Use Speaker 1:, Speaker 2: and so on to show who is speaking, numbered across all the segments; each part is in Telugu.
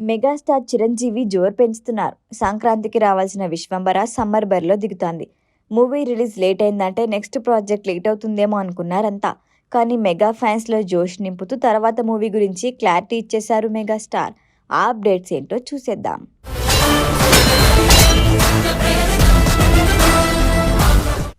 Speaker 1: మెగాస్టార్ చిరంజీవి జోరు పెంచుతున్నారు. సంక్రాంతికి రావాల్సిన విశ్వంబర సమ్మర్ బరిలో దిగుతోంది. మూవీ రిలీజ్ లేట్ అయిందంటే నెక్స్ట్ ప్రాజెక్ట్ లేట్ అవుతుందేమో అనుకున్నారంతా. కానీ మెగా ఫ్యాన్స్లో జోష్ నింపుతూ తర్వాత మూవీ గురించి క్లారిటీ ఇచ్చేశారు మెగాస్టార్. ఆ అప్డేట్స్ ఏంటో చూసేద్దాం.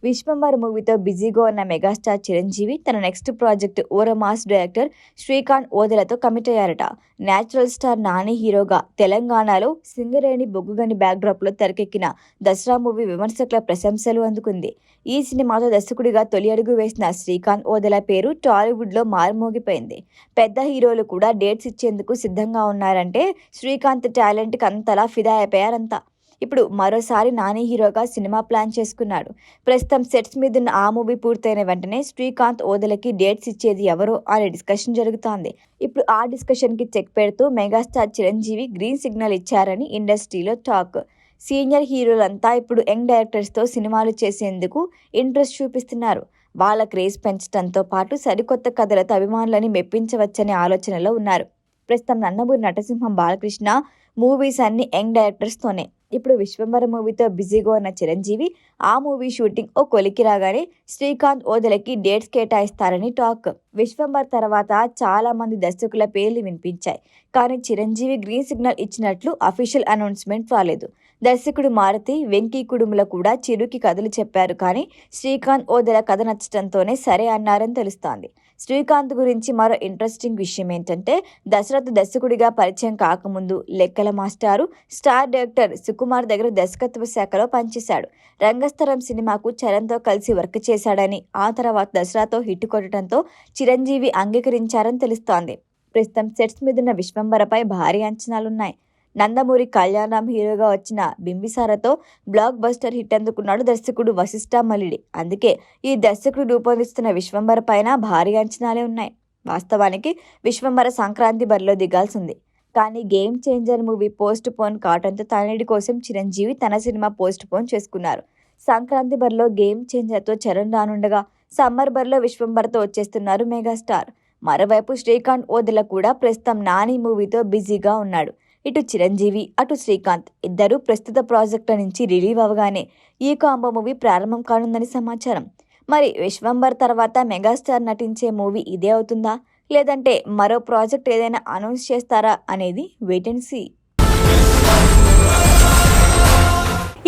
Speaker 1: విశ్వంబర మూవీతో బిజీగా ఉన్న మెగాస్టార్ చిరంజీవి తన నెక్స్ట్ ప్రాజెక్ట్ ఓర మాస్ డైరెక్టర్ శ్రీకాంత్ ఓదెలతో కమిట్ అయ్యారట. న్యాచురల్ స్టార్ నాని హీరోగా తెలంగాణలో సింగరేణి బొగ్గుగని బ్యాక్డ్రాప్లో తెరకెక్కిన దసరా మూవీ విమర్శకుల ప్రశంసలు అందుకుంది. ఈ సినిమాతో దర్శకుడిగా తొలి అడుగు వేసిన శ్రీకాంత్ ఓదెల పేరు టాలీవుడ్లో మారుమోగిపోయింది. పెద్ద హీరోలు కూడా డేట్స్ ఇచ్చేందుకు సిద్ధంగా ఉన్నారంటే శ్రీకాంత్ టాలెంట్కి అంతలా ఫిదా అయిపోయారంతా. ఇప్పుడు మరోసారి నాని హీరోగా సినిమా ప్లాన్ చేసుకున్నాడు. ప్రస్తుతం సెట్స్ మీదున్న ఆ మూవీ పూర్తయిన వెంటనే శ్రీకాంత్ ఓదెలకి డేట్స్ ఇచ్చేది ఎవరో అనే డిస్కషన్ జరుగుతోంది. ఇప్పుడు ఆ డిస్కషన్కి చెక్ పెడుతూ మెగాస్టార్ చిరంజీవి గ్రీన్ సిగ్నల్ ఇచ్చారని ఇండస్ట్రీలో టాక్. సీనియర్ హీరోలంతా ఇప్పుడు యంగ్ డైరెక్టర్స్తో సినిమాలు చేసేందుకు ఇంట్రెస్ట్ చూపిస్తున్నారు. వాళ్ళ క్రేజ్ పెంచడంతో పాటు సరికొత్త కథలతో అభిమానులని మెప్పించవచ్చనే ఆలోచనలో ఉన్నారు. ప్రస్తుతం నందమూరి నటసింహం బాలకృష్ణ మూవీస్ అన్ని యంగ్ డైరెక్టర్స్తోనే. ఇప్పుడు విశ్వంబర మూవీతో బిజీగా ఉన్న చిరంజీవి ఆ మూవీ షూటింగ్ ఓ కొలికి రాగానే శ్రీకాంత్ ఓదెలకి డేట్స్ కేటాయిస్తారని టాక్. విశ్వంబర్ తర్వాత చాలా మంది దర్శకుల పేర్లు వినిపించాయి. కానీ చిరంజీవి గ్రీన్ సిగ్నల్ ఇచ్చినట్లు అఫీషియల్ అనౌన్స్మెంట్ రాలేదు. దర్శకుడు మారుతి వెంకీ కుడుముల కూడా చిరుకి కథలు చెప్పారు. కానీ శ్రీకాంత్ ఓదెల కథ నచ్చడంతోనే సరే అన్నారని తెలుస్తోంది. శ్రీకాంత్ గురించి మరో ఇంట్రెస్టింగ్ విషయం ఏంటంటే దశరథ్ దర్శకుడిగా పరిచయం కాకముందు లెక్కల మాస్టారు స్టార్ డైరెక్టర్ సుకుమార్ దగ్గర దర్శకత్వ శాఖలో పనిచేశాడు. రంగస్థలం సినిమాకు చరణ్తో కలిసి వర్క్ చేశాడని, ఆ తర్వాత దసరాతో హిట్ కొట్టడంతో చిరంజీవి అంగీకరించారని తెలుస్తోంది. ప్రస్తుతం సెట్స్ మీదున్న విశ్వంబరపై భారీ అంచనాలున్నాయి. నందమూరి కళ్యాణరామ్ హీరోగా వచ్చిన బింబిసారతో బ్లాక్ బస్టర్ హిట్ అందుకున్నాడు దర్శకుడు వశిష్ఠ మలిడి. అందుకే ఈ దర్శకుడు రూపొందిస్తున్న విశ్వంబర పైన భారీ అంచనాలే ఉన్నాయి. వాస్తవానికి విశ్వంబర సంక్రాంతి బరిలో దిగాల్సింది. కానీ game changer movie post phone కావడంతో తనయుడి కోసం చిరంజీవి తన సినిమా పోస్ట్ పోన్ చేసుకున్నారు. సంక్రాంతి బరిలో గేమ్ చేంజర్తో చరణ్ రానుండగా సమ్మర్ బరిలో విశ్వంబరతో వచ్చేస్తున్నారు మెగాస్టార్. మరోవైపు శ్రీకాంత్ ఓదెల కూడా ప్రస్తుతం నాని మూవీతో బిజీగా ఉన్నాడు. ఇటు చిరంజీవి అటు శ్రీకాంత్ ఇద్దరు ప్రస్తుత ప్రాజెక్టుల నుంచి రిలీవ్ అవగానే ఈ కాంబో మూవీ ప్రారంభం కానుందని సమాచారం. మరి విశ్వంబర్ తర్వాత మెగాస్టార్ నటించే మూవీ ఇదే అవుతుందా, లేదంటే మరో ప్రాజెక్ట్ ఏదైనా అనౌన్స్ చేస్తారా అనేది వెయిట్ అండ్ సీ.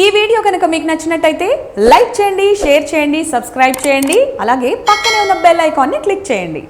Speaker 2: ఈ వీడియో కనుక మీకు నచ్చినట్టయితే లైక్ చేయండి, షేర్ చేయండి, సబ్స్క్రైబ్ చేయండి. అలాగే పక్కనే ఉన్న బెల్ ఐకాన్ని క్లిక్ చేయండి.